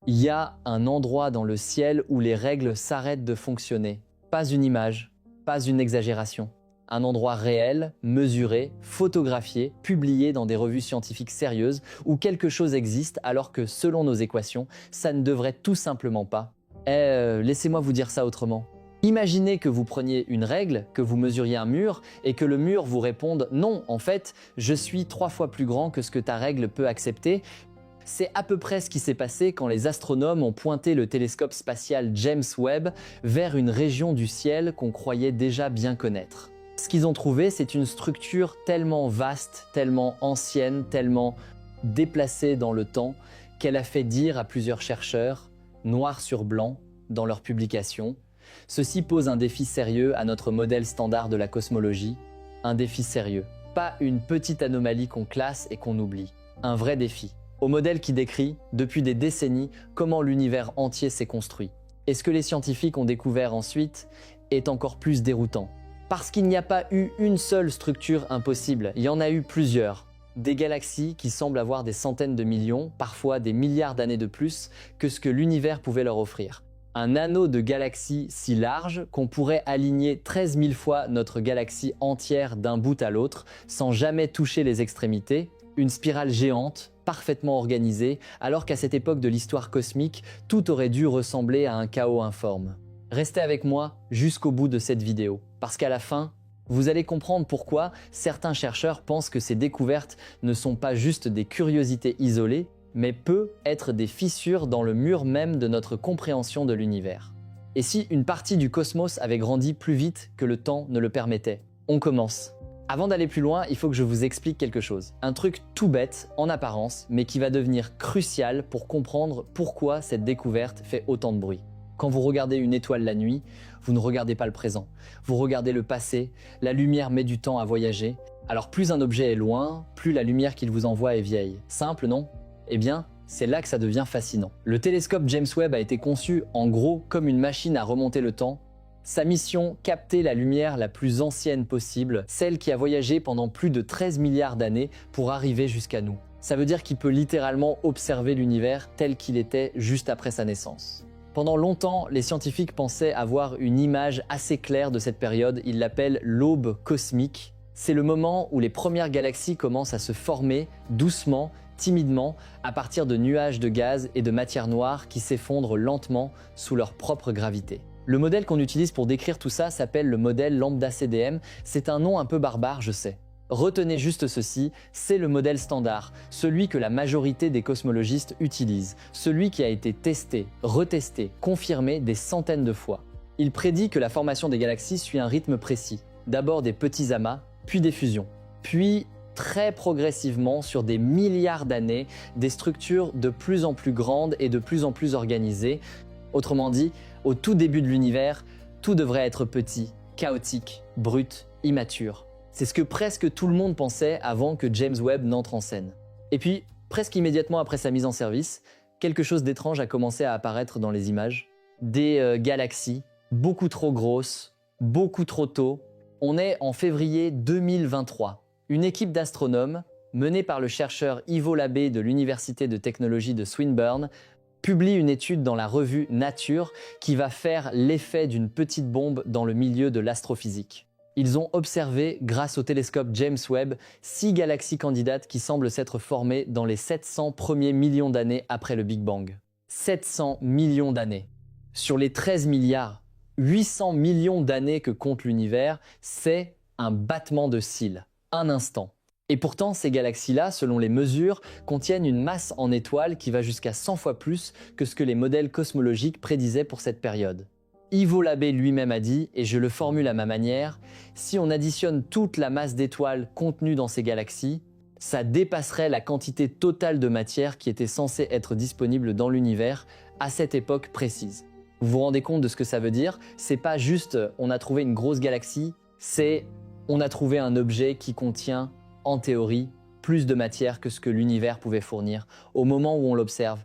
Il y a un endroit dans le ciel où les règles s'arrêtent de fonctionner. Pas une image, pas une exagération. Un endroit réel, mesuré, photographié, publié dans des revues scientifiques sérieuses où quelque chose existe alors que, selon nos équations, ça ne devrait tout simplement pas. Laissez-moi vous dire ça autrement. Imaginez que vous preniez une règle, que vous mesuriez un mur et que le mur vous réponde « Non, en fait, je suis 3 fois plus grand que ce que ta règle peut accepter ». C'est à peu près ce qui s'est passé quand les astronomes ont pointé le télescope spatial James Webb vers une région du ciel qu'on croyait déjà bien connaître. Ce qu'ils ont trouvé, c'est une structure tellement vaste, tellement ancienne, tellement déplacée dans le temps, qu'elle a fait dire à plusieurs chercheurs, noir sur blanc, dans leurs publications, « Ceci pose un défi sérieux à notre modèle standard de la cosmologie, un défi sérieux, pas une petite anomalie qu'on classe et qu'on oublie, un vrai défi. » Au modèle qui décrit, depuis des décennies, comment l'univers entier s'est construit. Et ce que les scientifiques ont découvert ensuite est encore plus déroutant. Parce qu'il n'y a pas eu une seule structure impossible, il y en a eu plusieurs. Des galaxies qui semblent avoir des centaines de millions, parfois des milliards d'années de plus que ce que l'univers pouvait leur offrir. Un anneau de galaxies si large qu'on pourrait aligner 13 000 fois notre galaxie entière d'un bout à l'autre sans jamais toucher les extrémités. Une spirale géante, parfaitement organisée, alors qu'à cette époque de l'histoire cosmique, tout aurait dû ressembler à un chaos informe. Restez avec moi jusqu'au bout de cette vidéo, parce qu'à la fin, vous allez comprendre pourquoi certains chercheurs pensent que ces découvertes ne sont pas juste des curiosités isolées, mais peuvent être des fissures dans le mur même de notre compréhension de l'univers. Et si une partie du cosmos avait grandi plus vite que le temps ne le permettait? On commence. Avant d'aller plus loin, il faut que je vous explique quelque chose. Un truc tout bête, en apparence, mais qui va devenir crucial pour comprendre pourquoi cette découverte fait autant de bruit. Quand vous regardez une étoile la nuit, vous ne regardez pas le présent. Vous regardez le passé, la lumière met du temps à voyager. Alors plus un objet est loin, plus la lumière qu'il vous envoie est vieille. Simple, non? Eh bien, c'est là que ça devient fascinant. Le télescope James Webb a été conçu, en gros, comme une machine à remonter le temps. Sa mission, capter la lumière la plus ancienne possible, celle qui a voyagé pendant plus de 13 milliards d'années pour arriver jusqu'à nous. Ça veut dire qu'il peut littéralement observer l'univers tel qu'il était juste après sa naissance. Pendant longtemps, les scientifiques pensaient avoir une image assez claire de cette période, ils l'appellent l'aube cosmique. C'est le moment où les premières galaxies commencent à se former doucement, timidement, à partir de nuages de gaz et de matière noire qui s'effondrent lentement sous leur propre gravité. Le modèle qu'on utilise pour décrire tout ça s'appelle le modèle Lambda CDM. C'est un nom un peu barbare, je sais. Retenez juste ceci, c'est le modèle standard, celui que la majorité des cosmologistes utilisent, celui qui a été testé, retesté, confirmé des centaines de fois. Il prédit que la formation des galaxies suit un rythme précis. D'abord des petits amas, puis des fusions, puis très progressivement, sur des milliards d'années, des structures de plus en plus grandes et de plus en plus organisées. Autrement dit, au tout début de l'univers, tout devrait être petit, chaotique, brut, immature. C'est ce que presque tout le monde pensait avant que James Webb n'entre en scène. Et puis, presque immédiatement après sa mise en service, quelque chose d'étrange a commencé à apparaître dans les images. Des galaxies, beaucoup trop grosses, beaucoup trop tôt. On est en février 2023. Une équipe d'astronomes, menée par le chercheur Ivo Labbé de l'Université de technologie de Swinburne, publie une étude dans la revue Nature qui va faire l'effet d'une petite bombe dans le milieu de l'astrophysique. Ils ont observé, grâce au télescope James Webb, 6 galaxies candidates qui semblent s'être formées dans les 700 premiers millions d'années après le Big Bang. 700 millions d'années. Sur les 13 milliards, 800 millions d'années que compte l'univers, c'est un battement de cils, un instant. Et pourtant, ces galaxies-là, selon les mesures, contiennent une masse en étoiles qui va jusqu'à 100 fois plus que ce que les modèles cosmologiques prédisaient pour cette période. Ivo Labbé lui-même a dit, et je le formule à ma manière, si on additionne toute la masse d'étoiles contenue dans ces galaxies, ça dépasserait la quantité totale de matière qui était censée être disponible dans l'univers à cette époque précise. Vous vous rendez compte de ce que ça veut dire? C'est pas juste on a trouvé une grosse galaxie, c'est on a trouvé un objet qui contient, en théorie, plus de matière que ce que l'univers pouvait fournir au moment où on l'observe.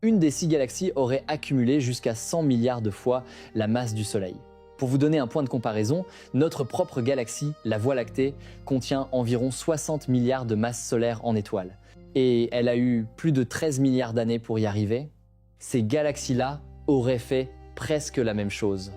Une des 6 galaxies aurait accumulé jusqu'à 100 milliards de fois la masse du Soleil. Pour vous donner un point de comparaison, notre propre galaxie, la Voie lactée, contient environ 60 milliards de masses solaires en étoiles. Et elle a eu plus de 13 milliards d'années pour y arriver. Ces galaxies-là auraient fait presque la même chose.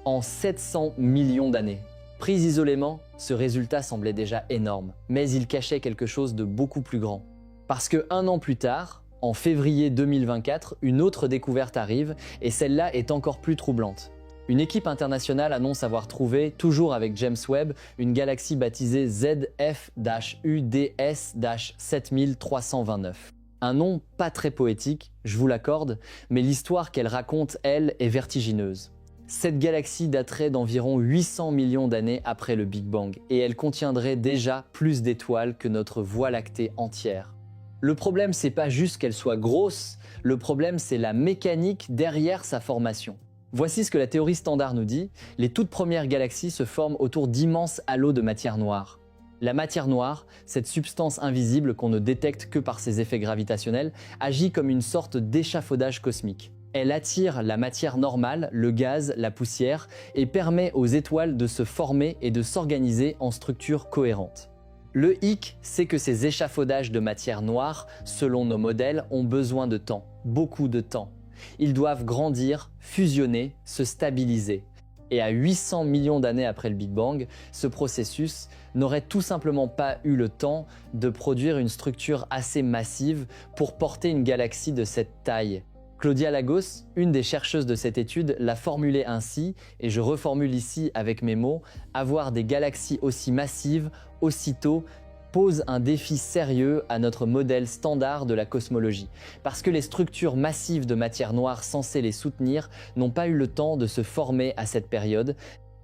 En 700 millions d'années. Pris isolément, ce résultat semblait déjà énorme, mais il cachait quelque chose de beaucoup plus grand. Parce que 1 an plus tard, en février 2024, une autre découverte arrive et celle-là est encore plus troublante. Une équipe internationale annonce avoir trouvé, toujours avec James Webb, une galaxie baptisée ZF-UDS-7329. Un nom pas très poétique, je vous l'accorde, mais l'histoire qu'elle raconte, elle, est vertigineuse. Cette galaxie daterait d'environ 800 millions d'années après le Big Bang et elle contiendrait déjà plus d'étoiles que notre Voie lactée entière. Le problème, c'est pas juste qu'elle soit grosse, le problème, c'est la mécanique derrière sa formation. Voici ce que la théorie standard nous dit. Les toutes premières galaxies se forment autour d'immenses halos de matière noire. La matière noire, cette substance invisible qu'on ne détecte que par ses effets gravitationnels, agit comme une sorte d'échafaudage cosmique. Elle attire la matière normale, le gaz, la poussière, et permet aux étoiles de se former et de s'organiser en structures cohérentes. Le hic, c'est que ces échafaudages de matière noire, selon nos modèles, ont besoin de temps, beaucoup de temps. Ils doivent grandir, fusionner, se stabiliser. Et à 800 millions d'années après le Big Bang, ce processus n'aurait tout simplement pas eu le temps de produire une structure assez massive pour porter une galaxie de cette taille. Claudia Lagos, une des chercheuses de cette étude, l'a formulé ainsi, et je reformule ici avec mes mots, avoir des galaxies aussi massives, aussitôt, pose un défi sérieux à notre modèle standard de la cosmologie, parce que les structures massives de matière noire censées les soutenir n'ont pas eu le temps de se former à cette période.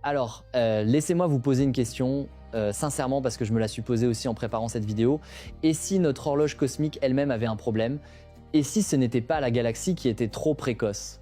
Alors, laissez-moi vous poser une question, sincèrement, parce que je me la suis posée aussi en préparant cette vidéo. Et si notre horloge cosmique elle-même avait un problème ? Et si ce n'était pas la galaxie qui était trop précoce?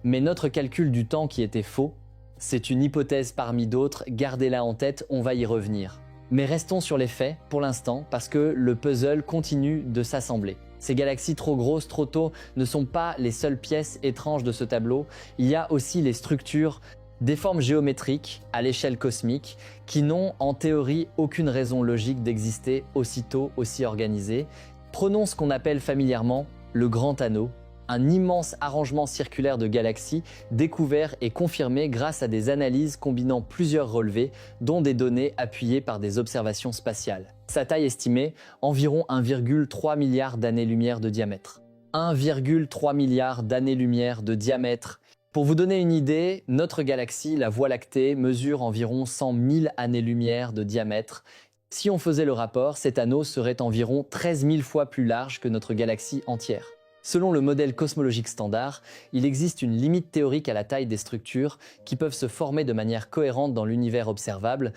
Mais notre calcul du temps qui était faux, c'est une hypothèse parmi d'autres, gardez-la en tête, on va y revenir. Mais restons sur les faits pour l'instant parce que le puzzle continue de s'assembler. Ces galaxies trop grosses, trop tôt, ne sont pas les seules pièces étranges de ce tableau. Il y a aussi les structures, des formes géométriques à l'échelle cosmique qui n'ont en théorie aucune raison logique d'exister aussitôt aussi organisées. Prenons ce qu'on appelle familièrement le Grand Anneau, un immense arrangement circulaire de galaxies découvert et confirmé grâce à des analyses combinant plusieurs relevés, dont des données appuyées par des observations spatiales. Sa taille estimée, environ 1,3 milliard d'années-lumière de diamètre. 1,3 milliard d'années-lumière de diamètre. Pour vous donner une idée, notre galaxie, la Voie lactée, mesure environ 100 000 années-lumière de diamètre. Si on faisait le rapport, cet anneau serait environ 13 000 fois plus large que notre galaxie entière. Selon le modèle cosmologique standard, il existe une limite théorique à la taille des structures qui peuvent se former de manière cohérente dans l'univers observable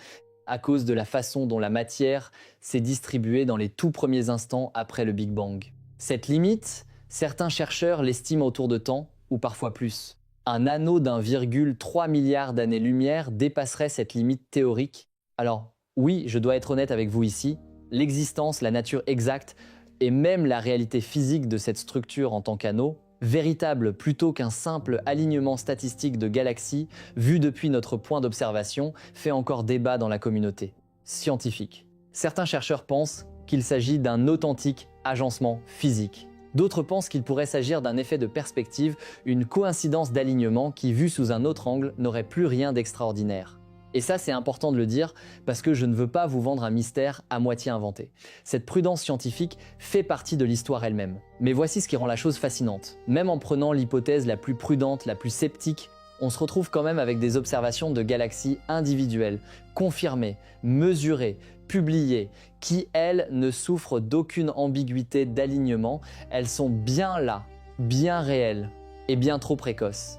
à cause de la façon dont la matière s'est distribuée dans les tout premiers instants après le Big Bang. Cette limite, certains chercheurs l'estiment autour de temps, ou parfois plus. Un anneau d'1,3 milliard d'années-lumière dépasserait cette limite théorique. Alors, oui, je dois être honnête avec vous ici, l'existence, la nature exacte et même la réalité physique de cette structure en tant qu'anneau, véritable plutôt qu'un simple alignement statistique de galaxies vu depuis notre point d'observation, fait encore débat dans la communauté scientifique. Certains chercheurs pensent qu'il s'agit d'un authentique agencement physique. D'autres pensent qu'il pourrait s'agir d'un effet de perspective, une coïncidence d'alignement qui, vue sous un autre angle, n'aurait plus rien d'extraordinaire. Et ça, c'est important de le dire parce que je ne veux pas vous vendre un mystère à moitié inventé. Cette prudence scientifique fait partie de l'histoire elle-même. Mais voici ce qui rend la chose fascinante. Même en prenant l'hypothèse la plus prudente, la plus sceptique, on se retrouve quand même avec des observations de galaxies individuelles, confirmées, mesurées, publiées, qui, elles, ne souffrent d'aucune ambiguïté d'alignement. Elles sont bien là, bien réelles et bien trop précoces.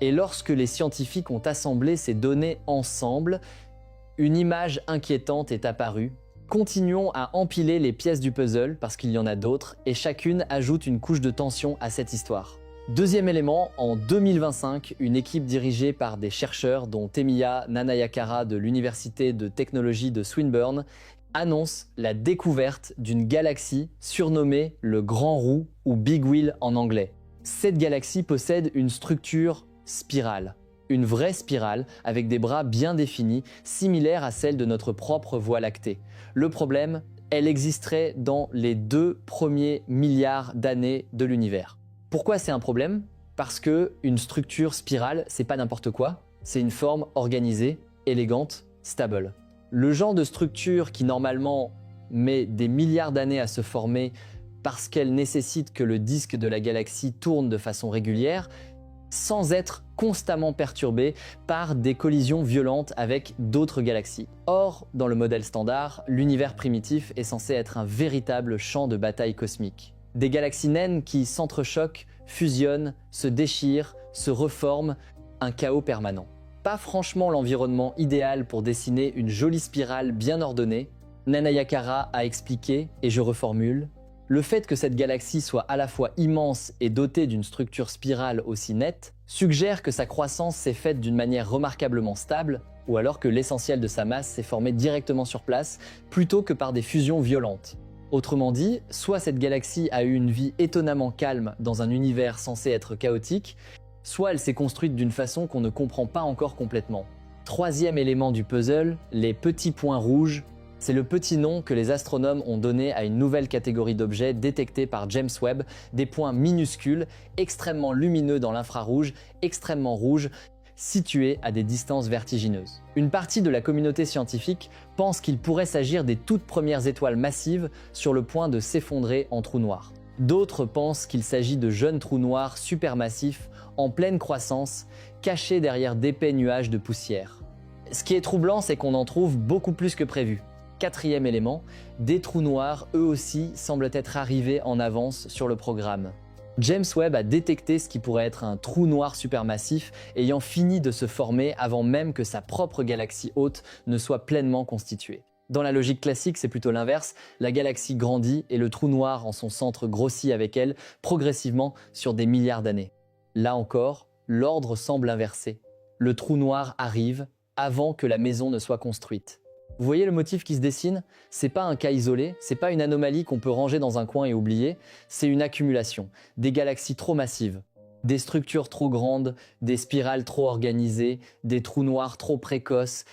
Et lorsque les scientifiques ont assemblé ces données ensemble, une image inquiétante est apparue. Continuons à empiler les pièces du puzzle, parce qu'il y en a d'autres, et chacune ajoute une couche de tension à cette histoire. Deuxième élément, en 2025, une équipe dirigée par des chercheurs dont Temiya Nanayakara de l'Université de technologie de Swinburne annonce la découverte d'une galaxie surnommée le Grand Roux ou Big Wheel en anglais. Cette galaxie possède une structure spirale, une vraie spirale avec des bras bien définis, similaire à celle de notre propre Voie lactée. Le problème, elle existerait dans les 2 premiers milliards d'années de l'univers. Pourquoi c'est un problème? Parce que une structure spirale, c'est pas n'importe quoi, c'est une forme organisée, élégante, stable. Le genre de structure qui normalement met des milliards d'années à se former parce qu'elle nécessite que le disque de la galaxie tourne de façon régulière, sans être constamment perturbé par des collisions violentes avec d'autres galaxies. Or, dans le modèle standard, l'univers primitif est censé être un véritable champ de bataille cosmique. Des galaxies naines qui s'entrechoquent, fusionnent, se déchirent, se reforment, un chaos permanent. Pas franchement l'environnement idéal pour dessiner une jolie spirale bien ordonnée. Nanayakara a expliqué, et je reformule, le fait que cette galaxie soit à la fois immense et dotée d'une structure spirale aussi nette suggère que sa croissance s'est faite d'une manière remarquablement stable, ou alors que l'essentiel de sa masse s'est formé directement sur place, plutôt que par des fusions violentes. Autrement dit, soit cette galaxie a eu une vie étonnamment calme dans un univers censé être chaotique, soit elle s'est construite d'une façon qu'on ne comprend pas encore complètement. Troisième élément du puzzle, les petits points rouges. C'est le petit nom que les astronomes ont donné à une nouvelle catégorie d'objets détectés par James Webb, des points minuscules, extrêmement lumineux dans l'infrarouge, extrêmement rouges, situés à des distances vertigineuses. Une partie de la communauté scientifique pense qu'il pourrait s'agir des toutes premières étoiles massives sur le point de s'effondrer en trous noirs. D'autres pensent qu'il s'agit de jeunes trous noirs supermassifs, en pleine croissance, cachés derrière d'épais nuages de poussière. Ce qui est troublant, c'est qu'on en trouve beaucoup plus que prévu. Quatrième élément, des trous noirs, eux aussi, semblent être arrivés en avance sur le programme. James Webb a détecté ce qui pourrait être un trou noir supermassif ayant fini de se former avant même que sa propre galaxie hôte ne soit pleinement constituée. Dans la logique classique, c'est plutôt l'inverse, la galaxie grandit et le trou noir en son centre grossit avec elle progressivement sur des milliards d'années. Là encore, l'ordre semble inversé. Le trou noir arrive avant que la maison ne soit construite. Vous voyez le motif qui se dessine? C'est pas un cas isolé, c'est pas une anomalie qu'on peut ranger dans un coin et oublier, c'est une accumulation, des galaxies trop massives, des structures trop grandes, des spirales trop organisées, des trous noirs trop précoces.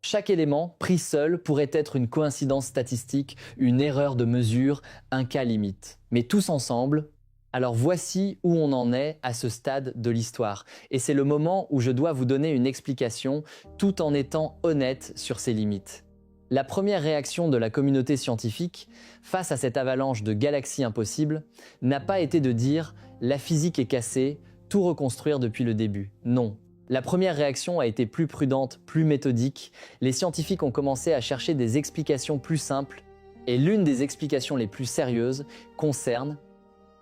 Chaque élément, pris seul, pourrait être une coïncidence statistique, une erreur de mesure, un cas limite. Mais tous ensemble, alors voici où on en est à ce stade de l'histoire. Et c'est le moment où je dois vous donner une explication tout en étant honnête sur ses limites. La première réaction de la communauté scientifique face à cette avalanche de galaxies impossibles n'a pas été de dire « la physique est cassée, tout reconstruire depuis le début ». Non. La première réaction a été plus prudente, plus méthodique. Les scientifiques ont commencé à chercher des explications plus simples. Et l'une des explications les plus sérieuses concerne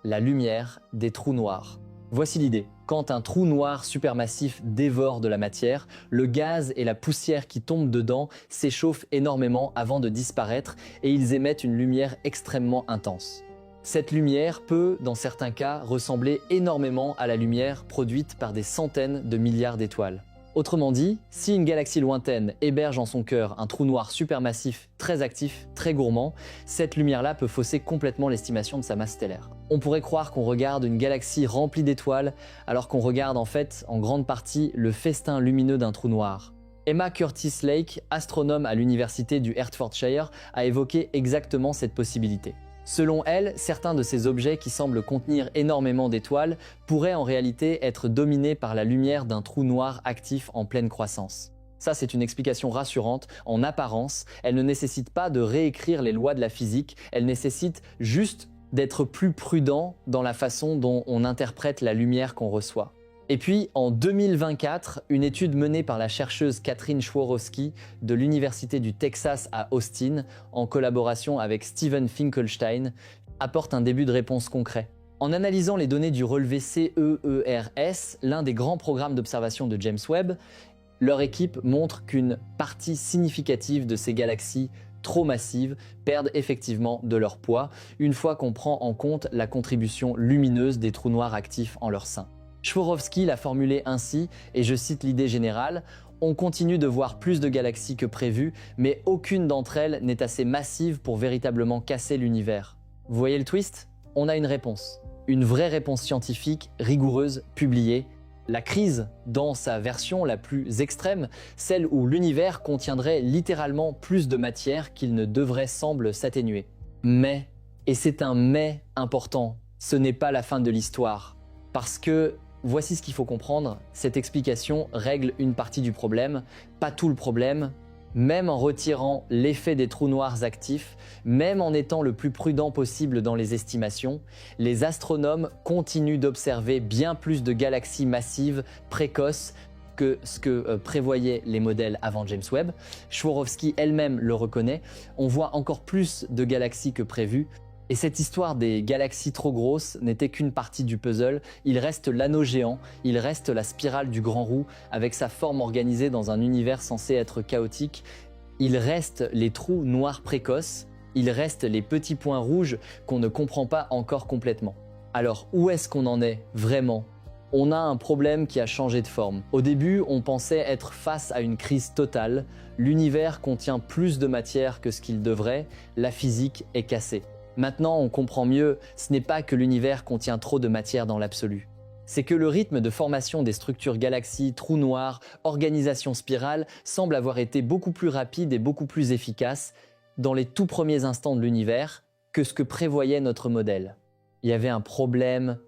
la lumière des trous noirs. Voici l'idée. Quand un trou noir supermassif dévore de la matière, le gaz et la poussière qui tombent dedans s'échauffent énormément avant de disparaître et ils émettent une lumière extrêmement intense. Cette lumière peut, dans certains cas, ressembler énormément à la lumière produite par des centaines de milliards d'étoiles. Autrement dit, si une galaxie lointaine héberge en son cœur un trou noir supermassif, très actif, très gourmand, cette lumière-là peut fausser complètement l'estimation de sa masse stellaire. On pourrait croire qu'on regarde une galaxie remplie d'étoiles, alors qu'on regarde en fait, en grande partie, le festin lumineux d'un trou noir. Emma Curtis Lake, astronome à l'université du Hertfordshire, a évoqué exactement cette possibilité. Selon elle, certains de ces objets qui semblent contenir énormément d'étoiles pourraient en réalité être dominés par la lumière d'un trou noir actif en pleine croissance. Ça, c'est une explication rassurante. En apparence, elle ne nécessite pas de réécrire les lois de la physique, elle nécessite juste d'être plus prudent dans la façon dont on interprète la lumière qu'on reçoit. Et puis, en 2024, une étude menée par la chercheuse Katrin Swarovski de l'Université du Texas à Austin, en collaboration avec Steven Finkelstein, apporte un début de réponse concret. En analysant les données du relevé CEERS, l'un des grands programmes d'observation de James Webb, leur équipe montre qu'une partie significative de ces galaxies trop massives perdent effectivement de leur poids, une fois qu'on prend en compte la contribution lumineuse des trous noirs actifs en leur sein. Swarovski l'a formulé ainsi, et je cite l'idée générale, « On continue de voir plus de galaxies que prévu, mais aucune d'entre elles n'est assez massive pour véritablement casser l'univers. » Vous voyez le twist? On a une réponse. Une vraie réponse scientifique, rigoureuse, publiée. La crise, dans sa version la plus extrême, celle où l'univers contiendrait littéralement plus de matière qu'il ne devrait semble s'atténuer. Mais, et c'est un mais important, ce n'est pas la fin de l'histoire. Parce que voici ce qu'il faut comprendre, cette explication règle une partie du problème, pas tout le problème. Même en retirant l'effet des trous noirs actifs, même en étant le plus prudent possible dans les estimations, les astronomes continuent d'observer bien plus de galaxies massives précoces que ce que prévoyaient les modèles avant James Webb. Swarovski elle-même le reconnaît, on voit encore plus de galaxies que prévu. Et cette histoire des galaxies trop grosses n'était qu'une partie du puzzle. Il reste l'anneau géant, il reste la spirale du Grand Roux avec sa forme organisée dans un univers censé être chaotique. Il reste les trous noirs précoces, il reste les petits points rouges qu'on ne comprend pas encore complètement. Alors où est-ce qu'on en est vraiment ? On a un problème qui a changé de forme. Au début, on pensait être face à une crise totale. L'univers contient plus de matière que ce qu'il devrait, la physique est cassée. Maintenant, on comprend mieux, ce n'est pas que l'univers contient trop de matière dans l'absolu. C'est que le rythme de formation des structures galaxies, trous noirs, organisation spirale semble avoir été beaucoup plus rapide et beaucoup plus efficace dans les tout premiers instants de l'univers que ce que prévoyait notre modèle. Il y avait un problème,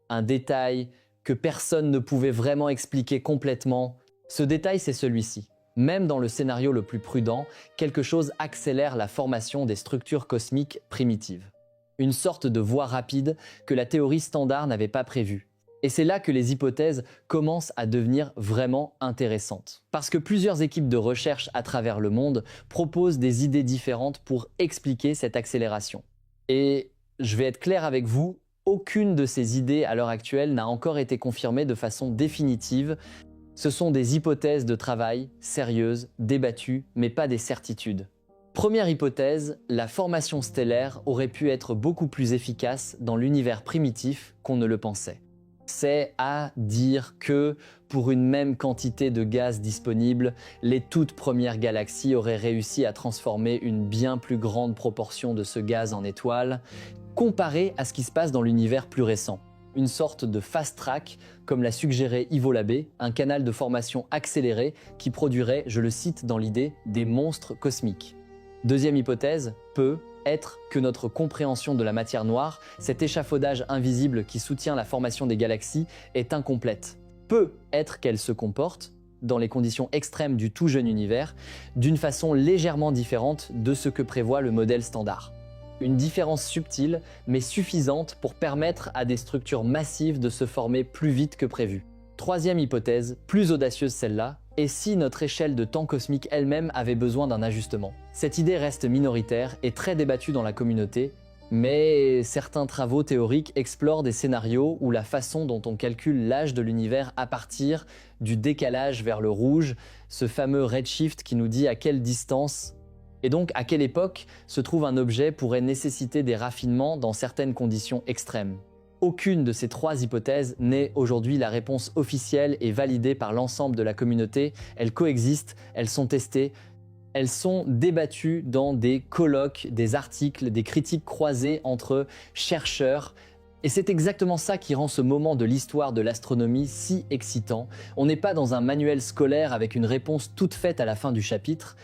un détail que personne ne pouvait vraiment expliquer complètement. Ce détail, c'est celui-ci. Même dans le scénario le plus prudent, quelque chose accélère la formation des structures cosmiques primitives. Une sorte de voie rapide que la théorie standard n'avait pas prévue. Et c'est là que les hypothèses commencent à devenir vraiment intéressantes. Parce que plusieurs équipes de recherche à travers le monde proposent des idées différentes pour expliquer cette accélération. Et je vais être clair avec vous, aucune de ces idées à l'heure actuelle n'a encore été confirmée de façon définitive. Ce sont des hypothèses de travail, sérieuses, débattues, mais pas des certitudes. Première hypothèse, la formation stellaire aurait pu être beaucoup plus efficace dans l'univers primitif qu'on ne le pensait. C'est à dire que, pour une même quantité de gaz disponible, les toutes premières galaxies auraient réussi à transformer une bien plus grande proportion de ce gaz en étoiles, comparé à ce qui se passe dans l'univers plus récent. Une sorte de fast-track, comme l'a suggéré Ivo Labbé, un canal de formation accéléré qui produirait, je le cite dans l'idée, des monstres cosmiques. Deuxième hypothèse, peut être que notre compréhension de la matière noire, cet échafaudage invisible qui soutient la formation des galaxies, est incomplète. Peut être qu'elle se comporte, dans les conditions extrêmes du tout jeune univers, d'une façon légèrement différente de ce que prévoit le modèle standard. Une différence subtile, mais suffisante pour permettre à des structures massives de se former plus vite que prévu. Troisième hypothèse, plus audacieuse celle-là, et si notre échelle de temps cosmique elle-même avait besoin d'un ajustement? Cette idée reste minoritaire et très débattue dans la communauté, mais certains travaux théoriques explorent des scénarios où la façon dont on calcule l'âge de l'univers à partir du décalage vers le rouge, ce fameux redshift qui nous dit à quelle distance et donc à quelle époque se trouve un objet pourrait nécessiter des raffinements dans certaines conditions extrêmes. Aucune de ces trois hypothèses n'est aujourd'hui la réponse officielle et validée par l'ensemble de la communauté. Elles coexistent, elles sont testées, elles sont débattues dans des colloques, des articles, des critiques croisées entre chercheurs. Et c'est exactement ça qui rend ce moment de l'histoire de l'astronomie si excitant. On n'est pas dans un manuel scolaire avec une réponse toute faite à la fin du chapitre.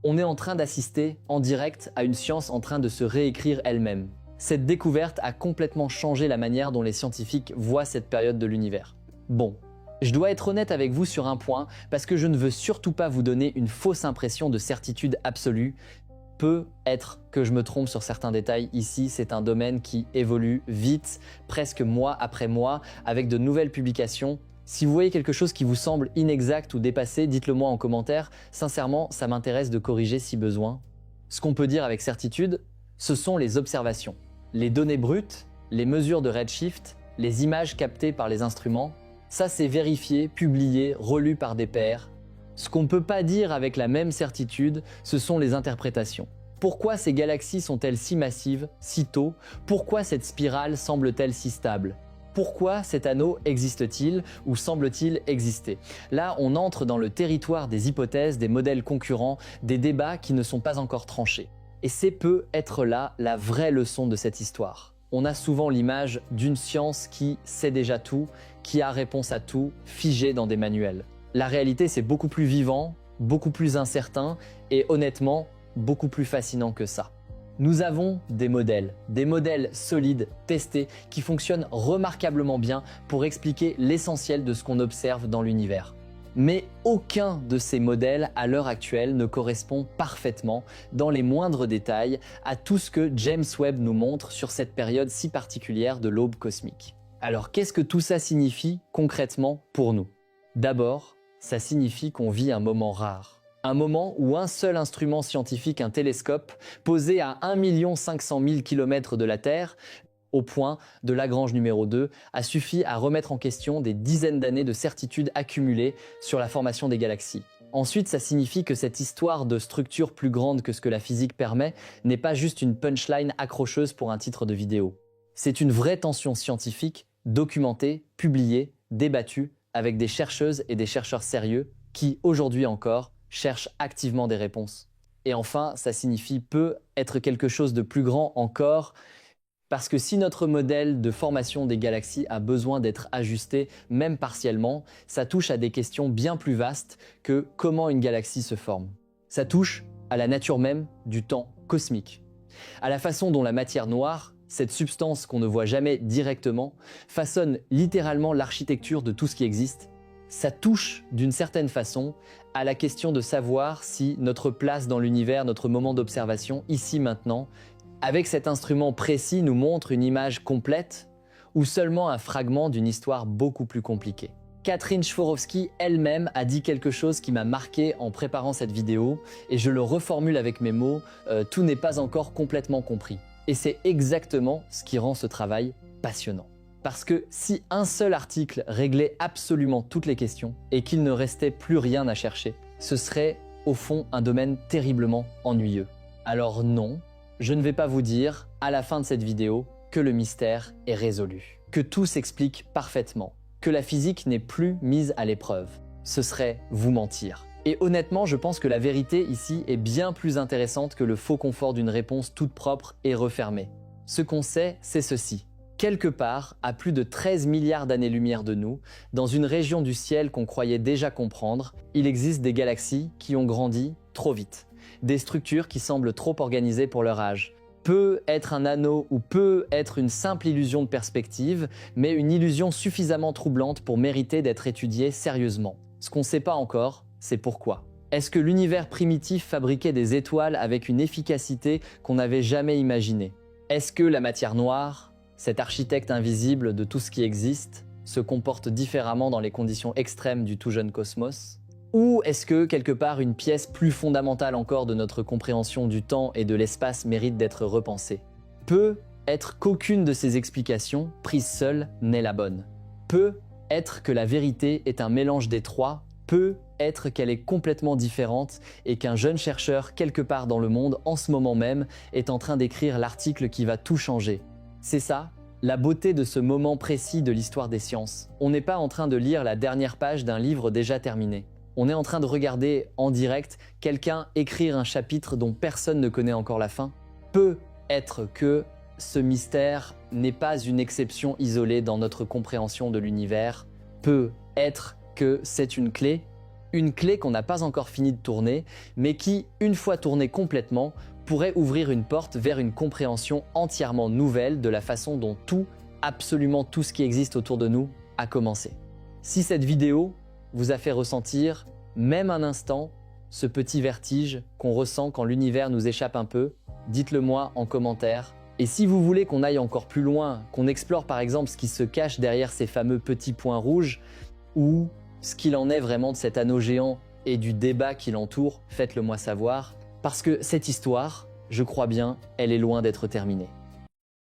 On est en train d'assister en direct à une science en train de se réécrire elle-même. Cette découverte a complètement changé la manière dont les scientifiques voient cette période de l'univers. Bon, je dois être honnête avec vous sur un point, parce que je ne veux surtout pas vous donner une fausse impression de certitude absolue. Peut être que je me trompe sur certains détails ici, c'est un domaine qui évolue vite, presque mois après mois, avec de nouvelles publications. Si vous voyez quelque chose qui vous semble inexact ou dépassé, dites-le moi en commentaire. Sincèrement, ça m'intéresse de corriger si besoin. Ce qu'on peut dire avec certitude, ce sont les observations. Les données brutes, les mesures de redshift, les images captées par les instruments, ça c'est vérifié, publié, relu par des pairs. Ce qu'on ne peut pas dire avec la même certitude, ce sont les interprétations. Pourquoi ces galaxies sont-elles si massives, si tôt? Pourquoi cette spirale semble-t-elle si stable? Pourquoi cet anneau existe-t-il ou semble-t-il exister? Là, on entre dans le territoire des hypothèses, des modèles concurrents, des débats qui ne sont pas encore tranchés. Et c'est peut être là la vraie leçon de cette histoire. On a souvent l'image d'une science qui sait déjà tout, qui a réponse à tout, figée dans des manuels. La réalité, c'est beaucoup plus vivant, beaucoup plus incertain et honnêtement, beaucoup plus fascinant que ça. Nous avons des modèles solides, testés, qui fonctionnent remarquablement bien pour expliquer l'essentiel de ce qu'on observe dans l'univers. Mais aucun de ces modèles à l'heure actuelle ne correspond parfaitement, dans les moindres détails, à tout ce que James Webb nous montre sur cette période si particulière de l'aube cosmique. Alors qu'est-ce que tout ça signifie concrètement pour nous? D'abord, ça signifie qu'on vit un moment rare. Un moment où un seul instrument scientifique, un télescope, posé à 1 500 000 km de la Terre, au point de Lagrange numéro 2, a suffi à remettre en question des dizaines d'années de certitudes accumulées sur la formation des galaxies. Ensuite, ça signifie que cette histoire de structure plus grande que ce que la physique permet n'est pas juste une punchline accrocheuse pour un titre de vidéo. C'est une vraie tension scientifique, documentée, publiée, débattue, avec des chercheuses et des chercheurs sérieux qui, aujourd'hui encore, cherchent activement des réponses. Et enfin, ça signifie peut être quelque chose de plus grand encore, parce que si notre modèle de formation des galaxies a besoin d'être ajusté, même partiellement, ça touche à des questions bien plus vastes que comment une galaxie se forme. Ça touche à la nature même du temps cosmique, à la façon dont la matière noire, cette substance qu'on ne voit jamais directement, façonne littéralement l'architecture de tout ce qui existe. Ça touche d'une certaine façon à la question de savoir si notre place dans l'univers, notre moment d'observation, ici maintenant, avec cet instrument précis, nous montre une image complète ou seulement un fragment d'une histoire beaucoup plus compliquée. Catherine Sворowski elle-même a dit quelque chose qui m'a marqué en préparant cette vidéo et je le reformule avec mes mots, tout n'est pas encore complètement compris. Et c'est exactement ce qui rend ce travail passionnant. Parce que si un seul article réglait absolument toutes les questions et qu'il ne restait plus rien à chercher, ce serait au fond un domaine terriblement ennuyeux. Alors non, je ne vais pas vous dire, à la fin de cette vidéo, que le mystère est résolu, que tout s'explique parfaitement, que la physique n'est plus mise à l'épreuve. Ce serait vous mentir. Et honnêtement, je pense que la vérité ici est bien plus intéressante que le faux confort d'une réponse toute propre et refermée. Ce qu'on sait, c'est ceci. Quelque part, à plus de 13 milliards d'années-lumière de nous, dans une région du ciel qu'on croyait déjà comprendre, il existe des galaxies qui ont grandi trop vite. Des structures qui semblent trop organisées pour leur âge. Peut être un anneau ou peut être une simple illusion de perspective, mais une illusion suffisamment troublante pour mériter d'être étudiée sérieusement. Ce qu'on ne sait pas encore, c'est pourquoi. Est-ce que l'univers primitif fabriquait des étoiles avec une efficacité qu'on n'avait jamais imaginée? Est-ce que la matière noire, cet architecte invisible de tout ce qui existe, se comporte différemment dans les conditions extrêmes du tout jeune cosmos? Ou est-ce que, quelque part, une pièce plus fondamentale encore de notre compréhension du temps et de l'espace mérite d'être repensée? Peut être qu'aucune de ces explications, prises seule, n'est la bonne. Peut être que la vérité est un mélange des trois, peut être qu'elle est complètement différente et qu'un jeune chercheur, quelque part dans le monde, en ce moment même, est en train d'écrire l'article qui va tout changer. C'est ça, la beauté de ce moment précis de l'histoire des sciences. On n'est pas en train de lire la dernière page d'un livre déjà terminé. On est en train de regarder en direct quelqu'un écrire un chapitre dont personne ne connaît encore la fin. Peut être que ce mystère n'est pas une exception isolée dans notre compréhension de l'univers. Peut être que c'est une clé qu'on n'a pas encore fini de tourner, mais qui, une fois tournée complètement, pourrait ouvrir une porte vers une compréhension entièrement nouvelle de la façon dont tout, absolument tout ce qui existe autour de nous, a commencé. Si cette vidéo vous a fait ressentir, même un instant, ce petit vertige qu'on ressent quand l'univers nous échappe un peu, dites-le moi en commentaire. Et si vous voulez qu'on aille encore plus loin, qu'on explore par exemple ce qui se cache derrière ces fameux petits points rouges, ou ce qu'il en est vraiment de cet anneau géant et du débat qui l'entoure, faites-le moi savoir, parce que cette histoire, je crois bien, elle est loin d'être terminée.